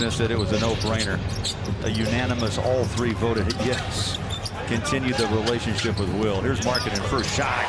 That it was a no-brainer. A unanimous, all three voted yes. Continue the relationship with Will. Here's Markkanen first shot.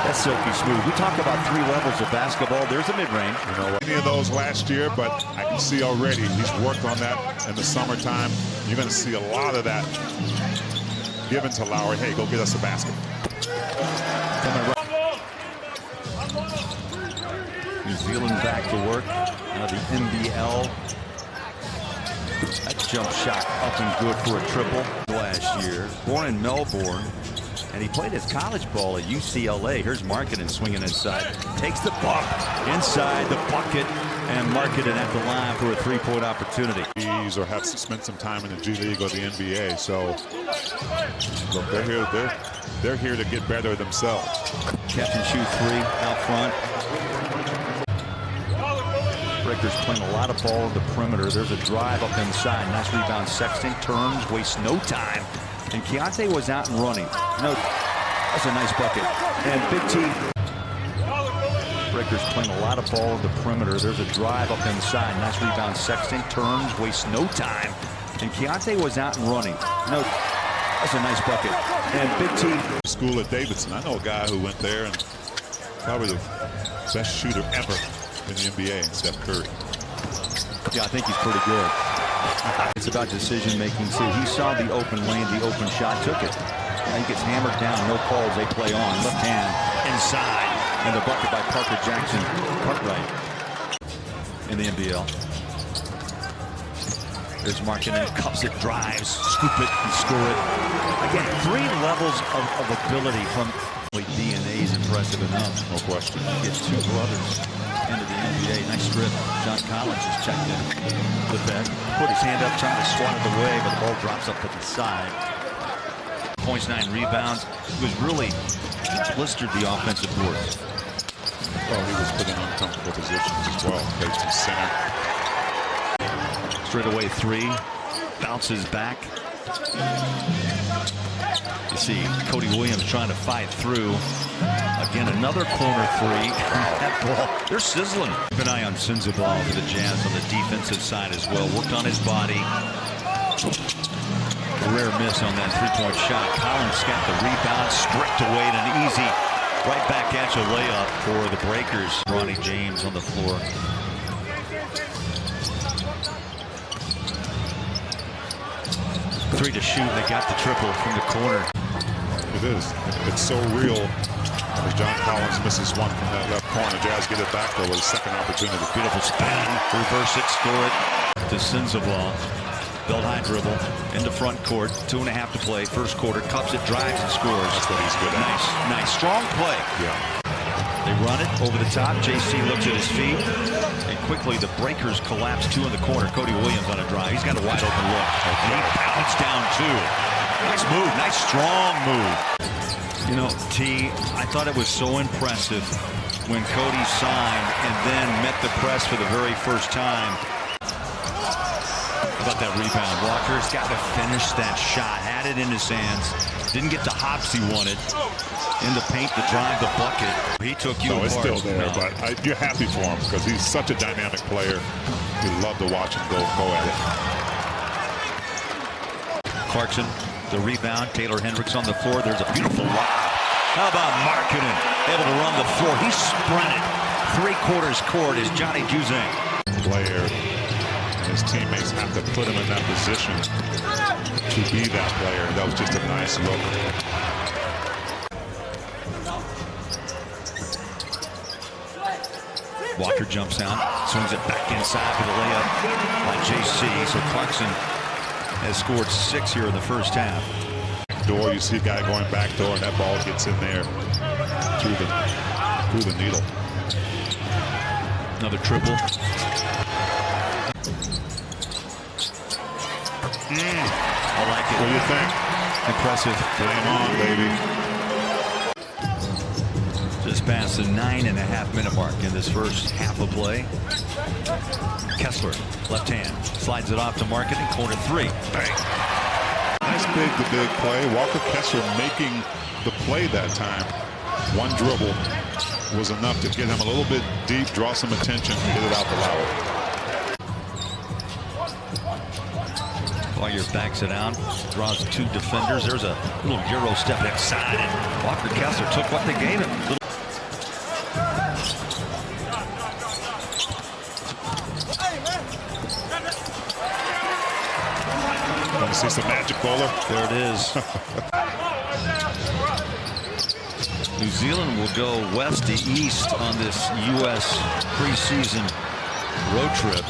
That's silky smooth. We talk about three levels of basketball. There's a mid-range. You know, any of those last year, but I can see already he's worked on that in the summertime. You're going to see a lot of that given to Lowry. Hey, go get us a basket. New Zealand back to work. Now the NBL. That jump shot up and good for a triple last year. Born in Melbourne, and he played his college ball at UCLA. Here's Markkanen swinging inside. Takes the bump inside the bucket, and Markkanen at the line for a three-point opportunity. Or have spent some time in the G League or the NBA. So look, they're here to get better themselves. Catch and shoot three out front. Breakers playing a lot of ball in the perimeter. There's a drive up inside. Nice rebound. Sexton turns, wastes no time. And Keontae was out and running. No, that's a nice bucket. And Big T. Breakers playing a lot of ball in the perimeter. There's a drive up inside. Nice rebound. Sexton turns, wastes no time. And Keontae was out and running. No, that's a nice bucket. And Big T. School at Davidson. I know a guy who went there and probably the best shooter ever in the NBA, Steph Curry. Yeah, I think he's pretty good. It's about decision making too. He saw the open lane, the open shot, took it. And he gets hammered down, no calls, they play on. Left hand inside, and the bucket by Parker Jackson Cartwright in the NBL. There's Markkanen, cups it, drives, scoop it, and score it. Again, three levels of ability from DNA is impressive enough. No question. Get two brothers into the NBA. Nice strip. John Collins is checked in. The back. Put his hand up, trying to swat it away, but the ball drops up to the side. Points, 9 rebounds. He was really blistered the offensive boards. Well, he was put in uncomfortable positions as well. Played some center. Straight away three. Bounces back. You see Cody Williams trying to fight through. Again, another corner three. That ball, they're sizzling. Keep an eye on Sensabaugh for the Jazz on the defensive side as well. Worked on his body. A rare miss on that three-point shot. Collins got the rebound, stripped away, and an easy right back at you layup for the Breakers. Ronnie James on the floor. 3 to shoot. They got the triple from the corner. It is. It's so real. As John Collins misses one from that left corner, Jazz get it back though with a second opportunity. Beautiful spin, reverse it, score it to Sensabaugh. Belt high dribble into front court. 2.5 to play. First quarter, cups it, drives and scores. That's what he's good at. Nice, strong play. Yeah. They run it over the top. JC looks at his feet, and quickly the Breakers collapse. 2 in the corner. Cody Williams on a drive. He's got a wide open look. And he pounds down 2. Nice move. Nice strong move. You know, T, I thought it was so impressive when Cody signed and then met the press for the very first time. How about that rebound? Walker's got to finish that shot. Had it in his hands. Didn't get the hops he wanted. In the paint to drive the bucket. He took you apart. It's still there, but you're happy for him because he's such a dynamic player. You love to watch him go at it. Clarkson, the rebound. Taylor Hendricks on the floor. There's a beautiful lob. How about Markkanen? Able to run the floor. He sprinted 3/4 court as Johnny Juzang. Player. His teammates have to put him in that position to be that player. That was just a nice look. Walker jumps out, swings it back inside for the layup by JC. So Clarkson has scored 6 here in the first half. Door, you see a guy going back door, and that ball gets in there through the needle. Another triple. I like it. What do you think? Impressive. Game on, baby. Just past the 9.5 minute mark in this first half of play. Kessler, left hand, slides it off to Markkanen, corner 3. Bang. Nice big play. Walker Kessler making the play that time. One dribble was enough to get him a little bit deep, draw some attention, and get it out the Lowry. Collier backs it out, draws two defenders. There's a little Euro step inside, and Walker Kessler took what they gave him. Want to see some magic, Bowler? There it is. New Zealand will go west to east on this U.S. preseason road trip.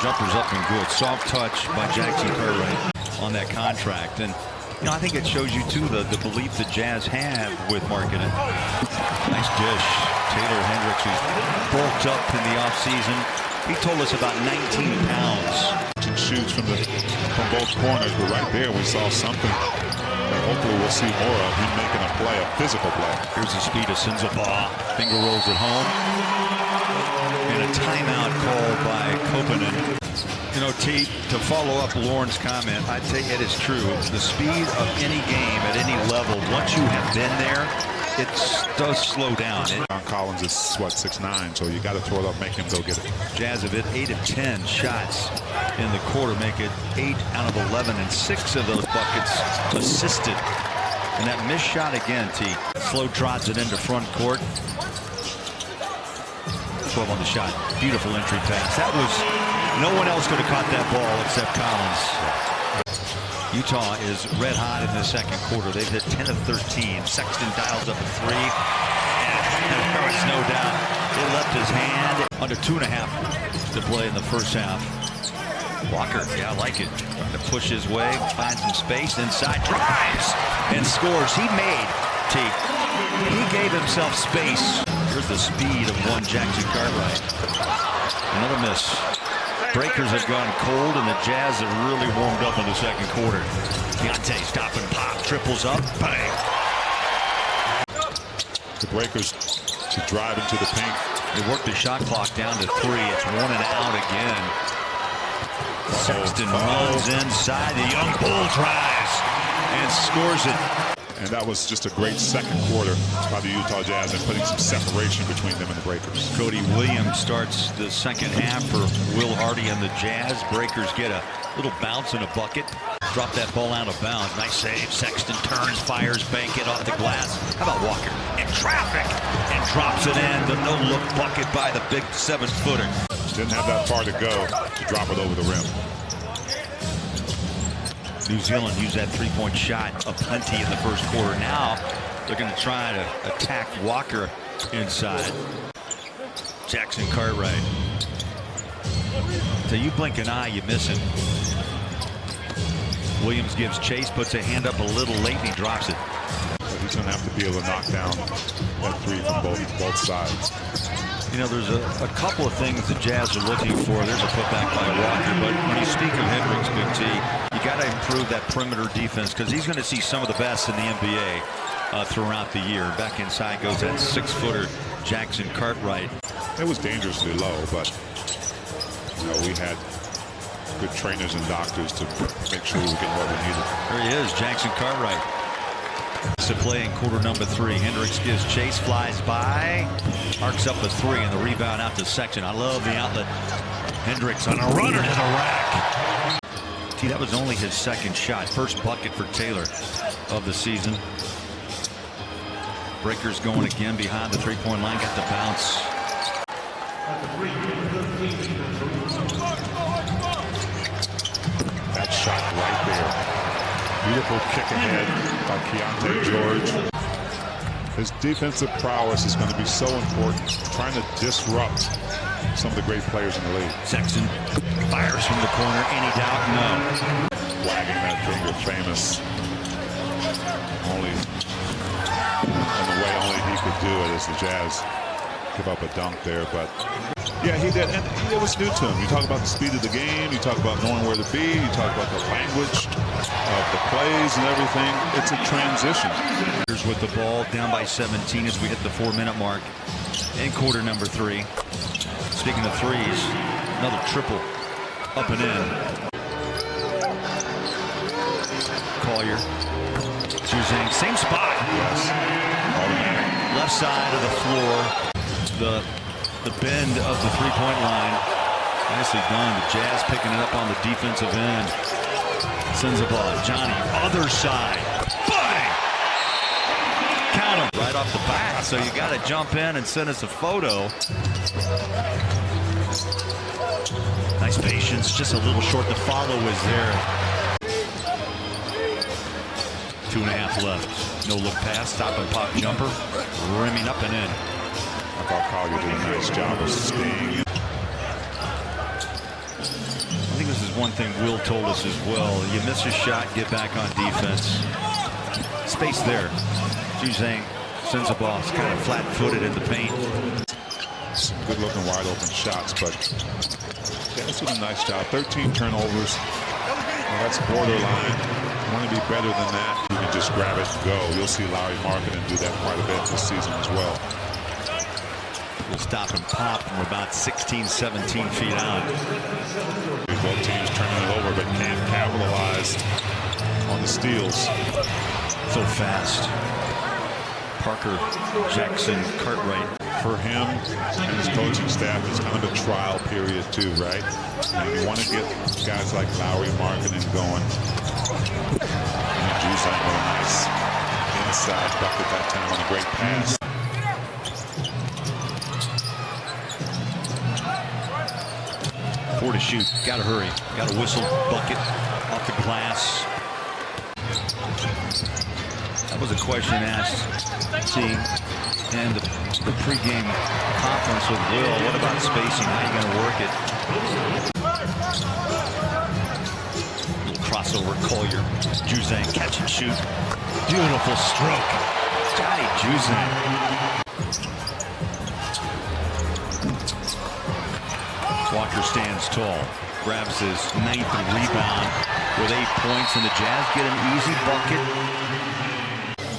Jumpers up and good. Soft touch by Jackson Cartwright on that contract. And, you know, I think it shows you, too, the belief the Jazz have with marketing. Nice dish. Taylor Hendricks, who's bulked up in the offseason. He told us about 19 pounds. Shoots from both corners, but right there we saw something that hopefully we'll see more of. Him making a play, a physical play. Here's the speed of Sinzabaugh. Finger rolls it home. And a timeout called by Koponen. You know, T, to follow up Lauren's comment, I'd say it is true. The speed of any game at any level, once you have been there, it does slow down. John Collins is, what, 6'9", so you got to throw it up, make him go get it. Jazz have hit 8 of 10 shots in the quarter, make it 8 out of 11, and 6 of those buckets assisted. And that missed shot again, T. Slow trots it into front court. 12 on the shot. Beautiful entry pass. That was, no one else could have caught that ball except Collins. Utah is red hot in the second quarter. They've hit 10 of 13. Sexton dials up a 3. And there's no doubt they left his hand under 2.5 to play in the first half. Walker, yeah, I like it. Trying to push his way, find some space inside, drives and scores. He gave himself space. Here's the speed of one Jackson Cartwright. Another miss. Breakers have gone cold, and the Jazz have really warmed up in the second quarter. Keontae stop and pop, triples up, bang. The Breakers to drive into the paint. They work the shot clock down to 3. It's 1 and out again. Sexton runs inside. The young bull drives and scores it. And that was just a great second quarter by the Utah Jazz and putting some separation between them and the Breakers. Cody Williams starts the second half for Will Hardy and the Jazz. Breakers get a little bounce and a bucket. Drop that ball out of bounds. Nice save. Sexton turns, fires, bank it off the glass. How about Walker? In traffic and drops it in. The no-look bucket by the big 7-footer. Didn't have that far to go to drop it over the rim. New Zealand used that three-point shot aplenty in the first quarter. Now they're going to try to attack Walker inside. Jackson Cartwright. So you blink an eye, you miss him. Williams gives chase, puts a hand up a little late, and he drops it. But he's going to have to be able to knock down that 3 from both sides. You know, there's a couple of things the Jazz are looking for. There's a putback by Walker, but when you speak of Hendricks, Big T, you got to improve that perimeter defense because he's going to see some of the best in the NBA throughout the year. Back inside goes that 6-footer Jackson Cartwright. It was dangerously low, but you know, we had good trainers and doctors to make sure we were getting what we needed. There he is, Jackson Cartwright. To play in quarter number 3. Hendricks gives chase, flies by, arcs up a 3, and the rebound out to Sexton. I love the outlet. Hendricks on a runner to the rack. See, that was only his second shot. First bucket for Taylor of the season. Breakers going again behind the three-point line. Got the bounce. That shot right there. Beautiful kick ahead by Keontae George. His defensive prowess is going to be so important, trying to disrupt some of the great players in the league. Sexton fires from the corner. Any doubt? No. Wagging that finger, famous. Only in the way only he could do it as the Jazz give up a dunk there, but yeah, he did, and it was new to him. You talk about the speed of the game, you talk about knowing where to be, you talk about the language of the plays and everything. It's a transition. Here's with the ball down by 17 as we hit the 4-minute mark in quarter number 3. Speaking of threes, another triple up and in. Collier, Juzang, same spot. Yes. Left side of the floor. The bend of the three-point line. Nicely done. The Jazz picking it up on the defensive end. Sensabaugh, Johnny, other side. Bang! Count him. Right off the bat. So you got to jump in and send us a photo. Nice patience. Just a little short. The follow was there. 2.5 left. No look pass. Stop and pop jumper. Rimming up and in. I thought Collier did a nice job of staying. I think this is one thing Will told us as well. You miss a shot, get back on defense. Space there. Juzang Sensabaugh is kind of flat-footed in the paint. Some good-looking wide-open shots, but Jazz did a nice job. 13 turnovers. Well, that's borderline. You want to be better than that. You can just grab it and go. You'll see Lauri Markkanen do that quite a bit this season as well. We'll stop and pop from about 16, 17 feet out. Both teams turning it over, but can't capitalize on the steals. So fast. Parker, Jackson, Cartwright. For him and his coaching staff, it's kind of a trial period too, right? And you want to get guys like Lauri Markkanen going. And Juzang with a nice inside bucket that time on a great pass. 4 to shoot. Got to hurry. Got to whistle. Bucket off the glass. That was a question asked. See, and the pregame conference with Will. What about spacing? How are you going to work it? Crossover. Collier. Juzang catch and shoot. Beautiful stroke. Johnny Juzang. Walker stands tall, grabs his 9th rebound with 8 points, and the Jazz get an easy bucket.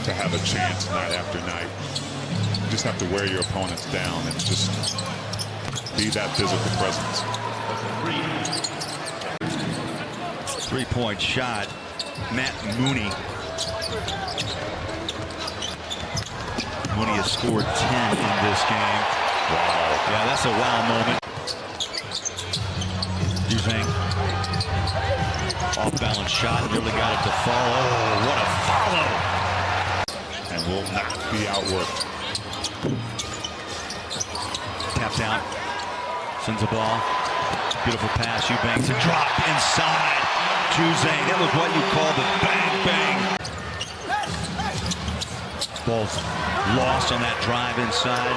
To have a chance night after night, you just have to wear your opponents down and just be that physical presence. 3-point shot, Matt Mooney. Mooney has scored 10 in this game. Wow. Yeah, that's a wow moment. Juzang. Off-balance shot, nearly got it to fall. Oh, what a follow! And will not be outworked. Tapped out. Sensabaugh. Beautiful pass. Eubanks. A drop inside. Juzang. That was what you call the bang-bang. Ball's lost on that drive inside.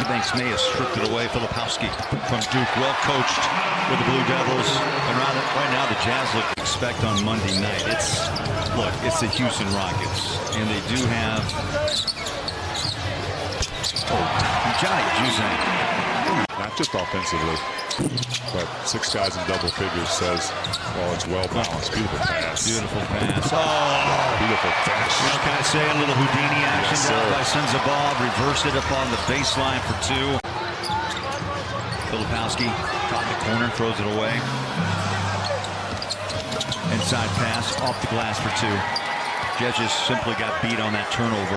Eubanks may have stripped it away. Filipowski from Duke. Well coached with the Blue Devils. And right now the Jazz look expect on Monday night. It's the Houston Rockets. And they do have Johnny Juzang. Not just offensively, but 6 guys in double figures says, well, it's well balanced. Beautiful pass. Beautiful pass. Oh, beautiful finish. You know, can I say a little Houdini action Yes, down by Sensabaugh? Reversed it up on the baseline for 2. Filipowski caught in the corner, throws it away. Inside pass off the glass for 2. Jazz just simply got beat on that turnover.